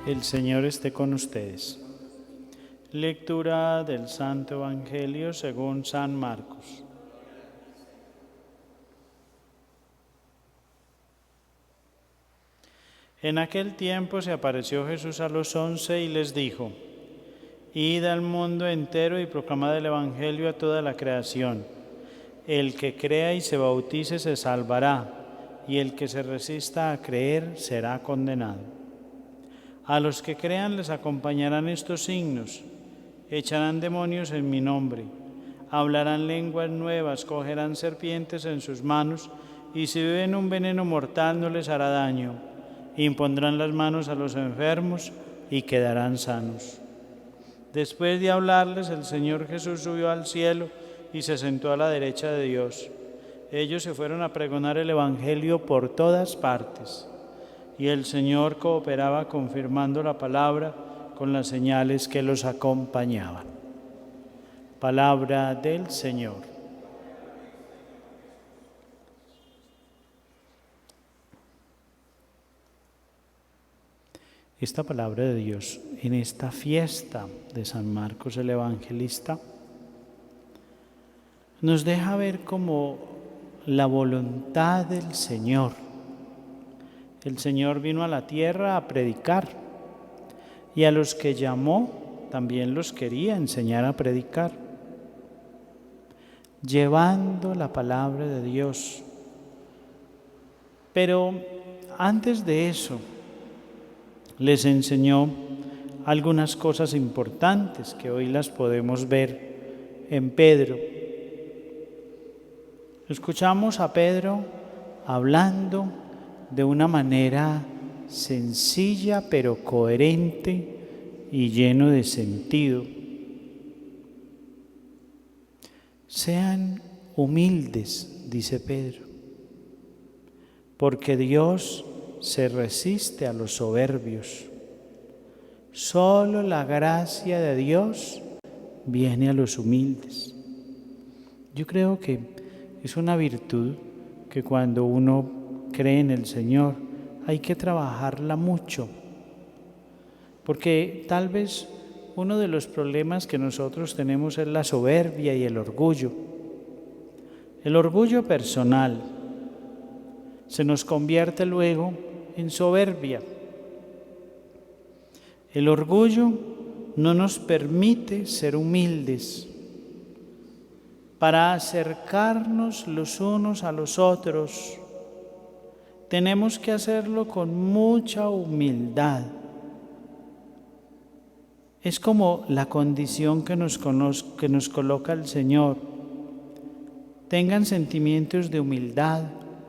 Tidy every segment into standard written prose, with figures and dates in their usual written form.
El Señor esté con ustedes. Lectura del Santo Evangelio según San Marcos. En aquel tiempo se apareció Jesús a los 11 y les dijo: Id al mundo entero y proclamad el Evangelio a toda la creación. El que crea y se bautice se salvará, y el que se resista a creer será condenado. A los que crean les acompañarán estos signos: echarán demonios en mi nombre, hablarán lenguas nuevas, cogerán serpientes en sus manos, y si beben un veneno mortal no les hará daño. Impondrán las manos a los enfermos y quedarán sanos. Después de hablarles, el Señor Jesús subió al cielo y se sentó a la derecha de Dios. Ellos se fueron a pregonar el Evangelio por todas partes, y el Señor cooperaba confirmando la palabra con las señales que los acompañaban. Palabra del Señor. Esta palabra de Dios en esta fiesta de San Marcos el Evangelista nos deja ver como la voluntad del Señor. El Señor vino a la tierra a predicar, y a los que llamó también los quería enseñar a predicar, llevando la palabra de Dios. Pero antes de eso, les enseñó algunas cosas importantes que hoy las podemos ver en Pedro. Escuchamos a Pedro hablando de una manera sencilla pero coherente y lleno de sentido. Sean humildes, dice Pedro, porque Dios se resiste a los soberbios. Solo la gracia de Dios viene a los humildes. Yo creo que es una virtud que cuando uno cree en el Señor hay que trabajarla mucho, porque tal vez uno de los problemas que nosotros tenemos es la soberbia y el orgullo. El orgullo personal se nos convierte luego en soberbia. El orgullo no nos permite ser humildes. Para acercarnos los unos a los otros, tenemos que hacerlo con mucha humildad. Es como la condición que nos coloca el Señor. Tengan sentimientos de humildad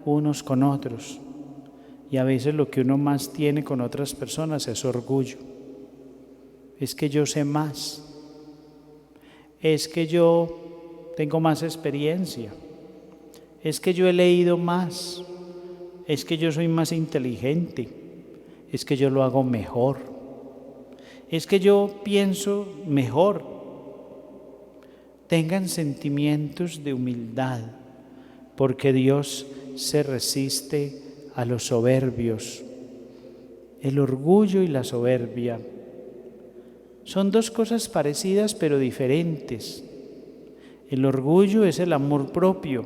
unos con otros. Y a veces lo que uno más tiene con otras personas es orgullo. Es que yo sé más. Es que yo tengo más experiencia. Es que yo he leído más. Es que yo soy más inteligente. Es que yo lo hago mejor. Es que yo pienso mejor. Tengan sentimientos de humildad, porque Dios se resiste a los soberbios. El orgullo y la soberbia son dos cosas parecidas pero diferentes. El orgullo es el amor propio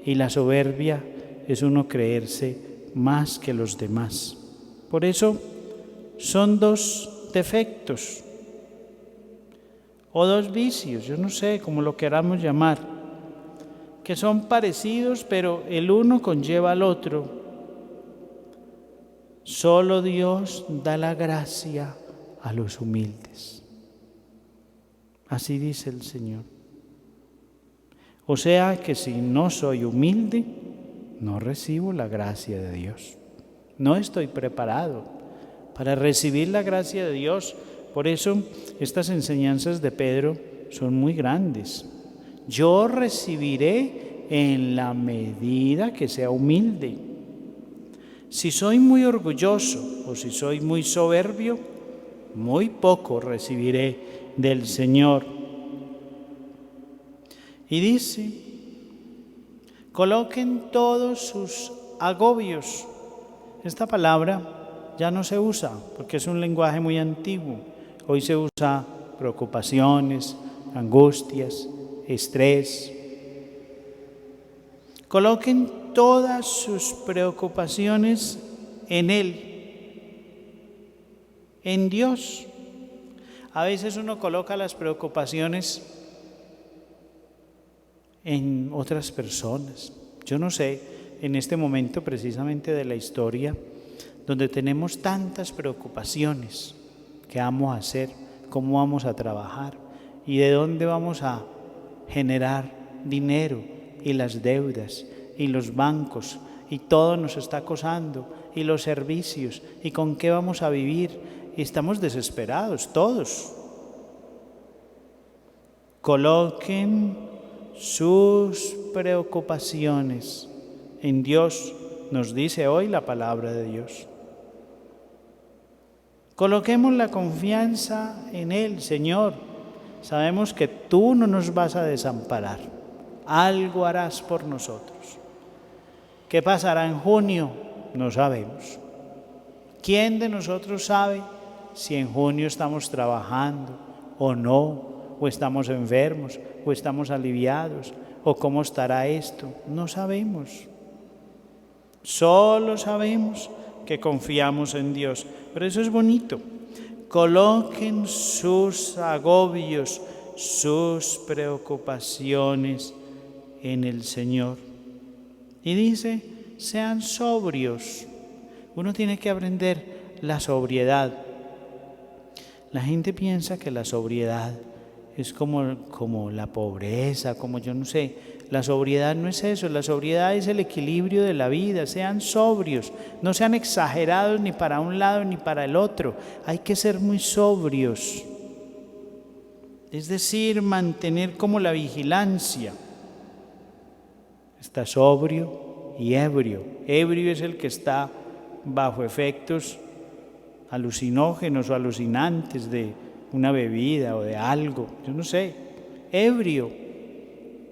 y la soberbia es uno creerse más que los demás. Por eso son dos defectos o dos vicios, yo no sé cómo lo queramos llamar, que son parecidos pero el uno conlleva al otro. Solo Dios da la gracia a los humildes. Así dice el Señor. O sea que si no soy humilde, no recibo la gracia de Dios. No estoy preparado para recibir la gracia de Dios. Por eso estas enseñanzas de Pedro son muy grandes. Yo recibiré en la medida que sea humilde. Si soy muy orgulloso o si soy muy soberbio, muy poco recibiré del Señor. Y dice: coloquen todos sus agobios. Esta palabra ya no se usa, porque es un lenguaje muy antiguo. Hoy se usa preocupaciones, angustias, estrés. Coloquen todas sus preocupaciones en Él, en Dios. A veces uno coloca las preocupaciones en otras personas. Yo no sé, en este momento precisamente de la historia, donde tenemos tantas preocupaciones, ¿qué vamos a hacer? ¿Cómo vamos a trabajar? ¿Y de dónde vamos a generar dinero? Y las deudas, y los bancos, y todo nos está acosando, y los servicios, y con qué vamos a vivir. Y estamos desesperados, todos. Coloquen sus preocupaciones en Dios, nos dice hoy la palabra de Dios. Coloquemos la confianza en Él, Señor. Sabemos que tú no nos vas a desamparar. Algo harás por nosotros. ¿Qué pasará en junio? No sabemos. ¿Quién de nosotros sabe si en junio estamos trabajando o no? ¿O estamos enfermos? ¿O estamos aliviados? ¿O cómo estará esto? No sabemos. Solo sabemos que confiamos en Dios. Pero eso es bonito. Coloquen sus agobios, sus preocupaciones en el Señor. Y dice, sean sobrios. Uno tiene que aprender la sobriedad. La gente piensa que la sobriedad es como la pobreza, como yo no sé. La sobriedad no es eso, la sobriedad es el equilibrio de la vida. Sean sobrios, no sean exagerados ni para un lado ni para el otro. Hay que ser muy sobrios. Es decir, mantener como la vigilancia. Está sobrio y ebrio. Ebrio es el que está bajo efectos alucinógenos o alucinantes de una bebida o de algo, yo no sé, ebrio.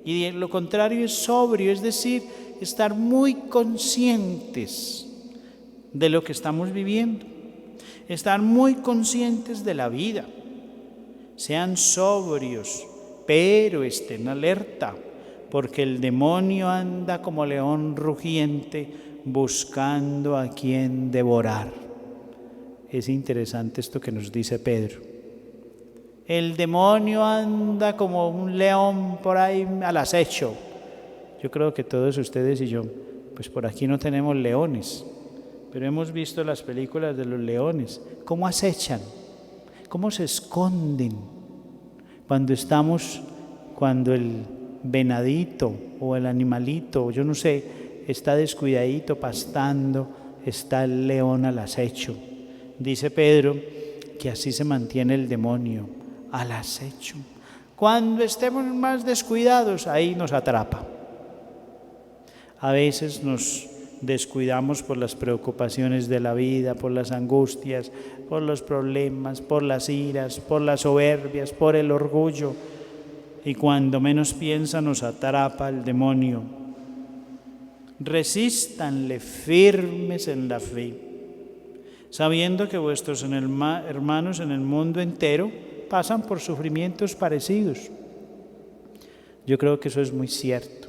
Y lo contrario es sobrio, es decir, estar muy conscientes de lo que estamos viviendo, estar muy conscientes de la vida. Sean sobrios, pero estén alerta, porque el demonio anda como león rugiente buscando a quien devorar. Es interesante esto que nos dice Pedro. El demonio anda como un león por ahí al acecho. Yo creo que todos ustedes y yo, pues por aquí no tenemos leones, pero hemos visto las películas de los leones, cómo acechan, cómo se esconden cuando el venadito o el animalito, yo no sé, está descuidadito pastando, está el león al acecho. Dice Pedro que así se mantiene el demonio, al acecho. Cuando estemos más descuidados, ahí nos atrapa. A veces nos descuidamos por las preocupaciones de la vida, por las angustias, por los problemas, por las iras, por las soberbias, por el orgullo. Y cuando menos piensa nos atrapa el demonio. Resístanle firmes en la fe, sabiendo que vuestros hermanos en el mundo entero pasan por sufrimientos parecidos. Yo creo que eso es muy cierto.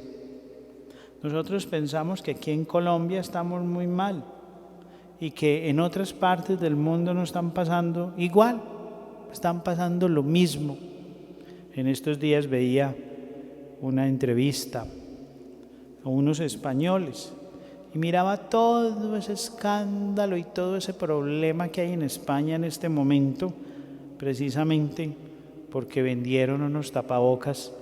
Nosotros pensamos que aquí en Colombia estamos muy mal y que en otras partes del mundo no están pasando igual, están pasando lo mismo. En estos días veía una entrevista a unos españoles y miraba todo ese escándalo y todo ese problema que hay en España en este momento, precisamente porque vendieron unos tapabocas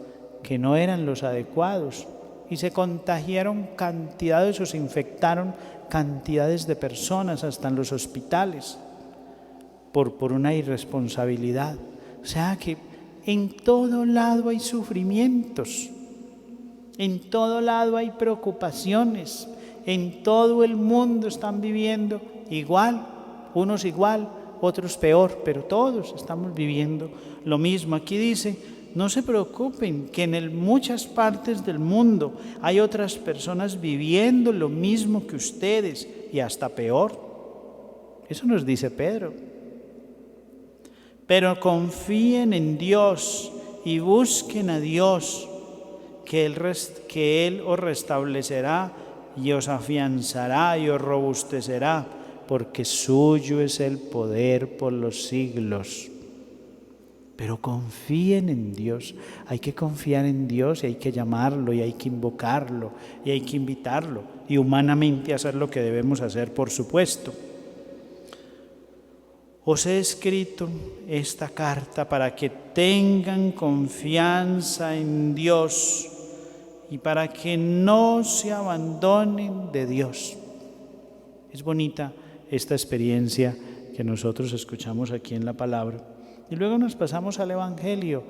que no eran los adecuados y se contagiaron cantidades o se infectaron cantidades de personas hasta en los hospitales por una irresponsabilidad. O sea que en todo lado hay sufrimientos, en todo lado hay preocupaciones, en todo el mundo están viviendo igual, unos igual, otros peor, pero todos estamos viviendo lo mismo. Aquí dice, no se preocupen, que en muchas partes del mundo hay otras personas viviendo lo mismo que ustedes y hasta peor. Eso nos dice Pedro. Pero confíen en Dios y busquen a Dios, que Él os restablecerá y os afianzará y os robustecerá, porque suyo es el poder por los siglos. Pero confíen en Dios. Hay que confiar en Dios y hay que llamarlo y hay que invocarlo y hay que invitarlo y humanamente hacer lo que debemos hacer, por supuesto. Os he escrito esta carta para que tengan confianza en Dios y para que no se abandonen de Dios. Es bonita esta experiencia que nosotros escuchamos aquí en la palabra. Y luego nos pasamos al Evangelio.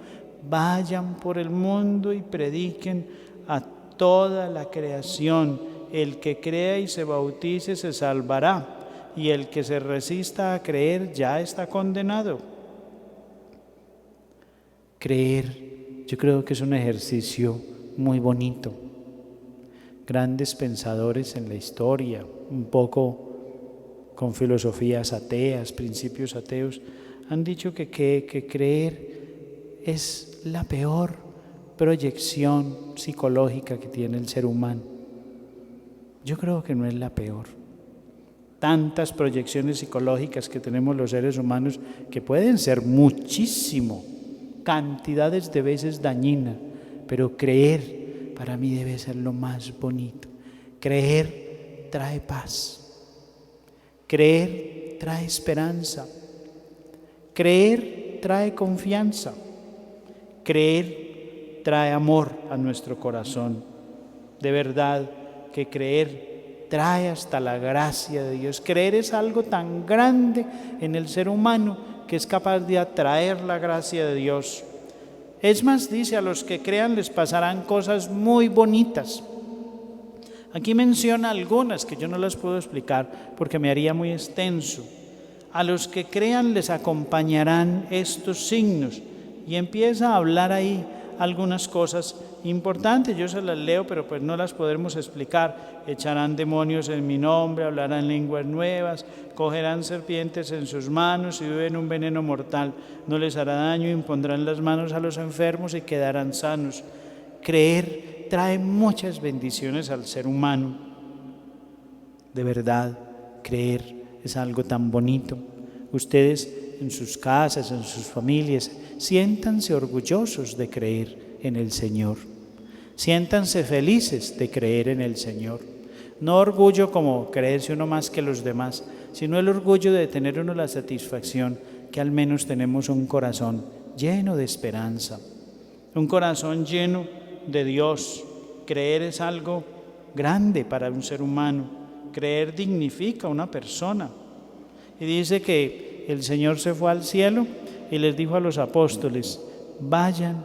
Vayan por el mundo y prediquen a toda la creación. El que crea y se bautice se salvará, y el que se resista a creer ya está condenado. Creer, yo creo que es un ejercicio muy bonito. Grandes pensadores en la historia, un poco con filosofías ateas, principios ateos, han dicho que creer es la peor proyección psicológica que tiene el ser humano. Yo creo que no es la peor. Tantas proyecciones psicológicas que tenemos los seres humanos, que pueden ser muchísimo, cantidades de veces dañinas, pero creer para mí debe ser lo más bonito. Creer trae paz, creer trae esperanza, creer trae confianza, creer trae amor a nuestro corazón. De verdad que creer trae hasta la gracia de Dios. Creer es algo tan grande en el ser humano que es capaz de atraer la gracia de Dios. Es más, dice, a los que crean les pasarán cosas muy bonitas. Aquí menciona algunas que yo no las puedo explicar porque me haría muy extenso. A los que crean les acompañarán estos signos, y empieza a hablar ahí algunas cosas importantes. Yo se las leo, pero pues no las podremos explicar. Echarán demonios en mi nombre, hablarán lenguas nuevas, cogerán serpientes en sus manos, y beben un veneno mortal no les hará daño, impondrán las manos a los enfermos y quedarán sanos. Creer trae muchas bendiciones al ser humano. De verdad, creer es algo tan bonito. Ustedes en sus casas, en sus familias, siéntanse orgullosos de creer en el Señor. Siéntanse felices de creer en el Señor. No orgullo como creerse uno más que los demás, sino el orgullo de tener uno la satisfacción que al menos tenemos un corazón lleno de esperanza, un corazón lleno de Dios. Creer es algo grande para un ser humano. Creer dignifica a una persona. Y dice que el Señor se fue al cielo y les dijo a los apóstoles: vayan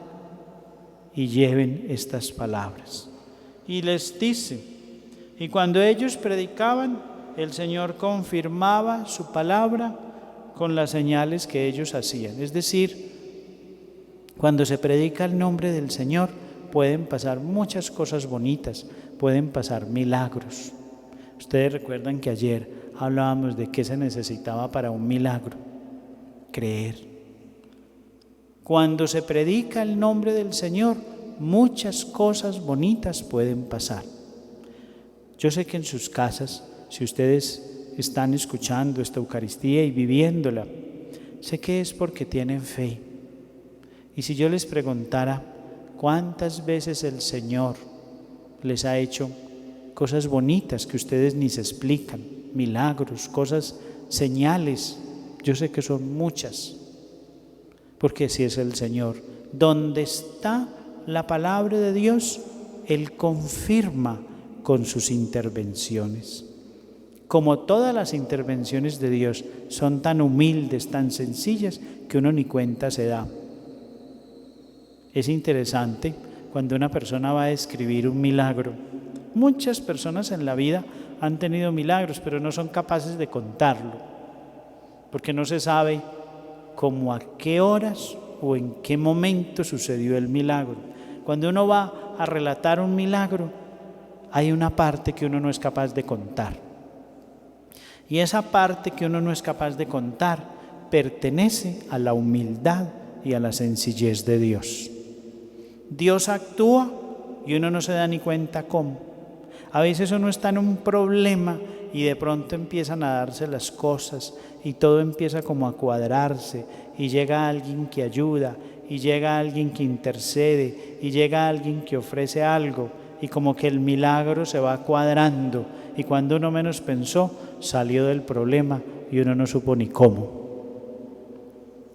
y lleven estas palabras. Y les dice, y cuando ellos predicaban, el Señor confirmaba su palabra con las señales que ellos hacían. Es decir, cuando se predica el nombre del Señor, pueden pasar muchas cosas bonitas, pueden pasar milagros. Ustedes recuerdan que ayer hablábamos de qué se necesitaba para un milagro: creer. Cuando se predica el nombre del Señor, muchas cosas bonitas pueden pasar. Yo sé que en sus casas, si ustedes están escuchando esta Eucaristía y viviéndola, sé que es porque tienen fe. Y si yo les preguntara cuántas veces el Señor les ha hecho cosas bonitas que ustedes ni se explican, milagros, cosas, señales, yo sé que son muchas, porque si es el Señor. Donde está la palabra de Dios, Él confirma con sus intervenciones. Como todas las intervenciones de Dios son tan humildes, tan sencillas, que uno ni cuenta se da. Es interesante cuando una persona va a describir un milagro. Muchas personas en la vida han tenido milagros, pero no son capaces de contarlo, porque no se sabe cómo, a qué horas o en qué momento sucedió el milagro. Cuando uno va a relatar un milagro, hay una parte que uno no es capaz de contar. Y esa parte que uno no es capaz de contar pertenece a la humildad y a la sencillez de Dios. Dios actúa y uno no se da ni cuenta cómo. A veces uno está en un problema y de pronto empiezan a darse las cosas y todo empieza como a cuadrarse y llega alguien que ayuda y llega alguien que intercede y llega alguien que ofrece algo y como que el milagro se va cuadrando y cuando uno menos pensó salió del problema y uno no supo ni cómo.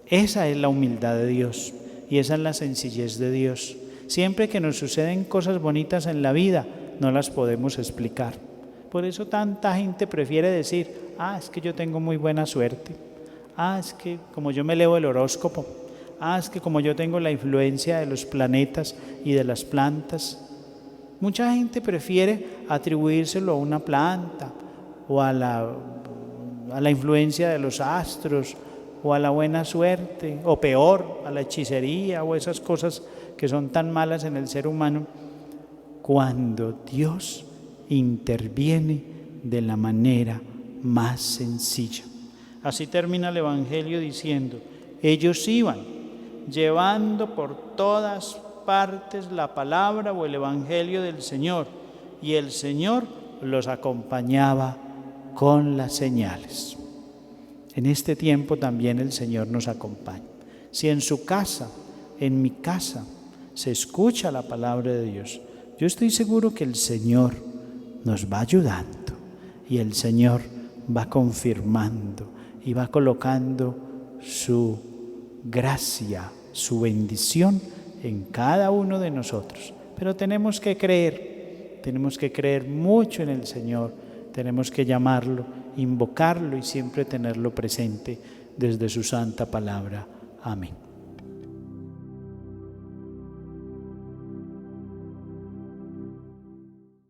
Esa es la humildad de Dios y esa es la sencillez de Dios. Siempre que nos suceden cosas bonitas en la vida, no las podemos explicar. Por eso tanta gente prefiere decir, es que yo tengo muy buena suerte. Es que como yo me leo el horóscopo. Es que como yo tengo la influencia de los planetas y de las plantas. Mucha gente prefiere atribuírselo a una planta o a la influencia de los astros o a la buena suerte, o peor, a la hechicería o esas cosas que son tan malas en el ser humano, cuando Dios interviene de la manera más sencilla. Así termina el Evangelio diciendo, ellos iban llevando por todas partes la palabra o el Evangelio del Señor, y el Señor los acompañaba con las señales. En este tiempo también el Señor nos acompaña. Si en su casa, en mi casa, se escucha la palabra de Dios, yo estoy seguro que el Señor nos va ayudando y el Señor va confirmando y va colocando su gracia, su bendición en cada uno de nosotros. Pero tenemos que creer mucho en el Señor, tenemos que llamarlo, invocarlo y siempre tenerlo presente desde su santa palabra. Amén.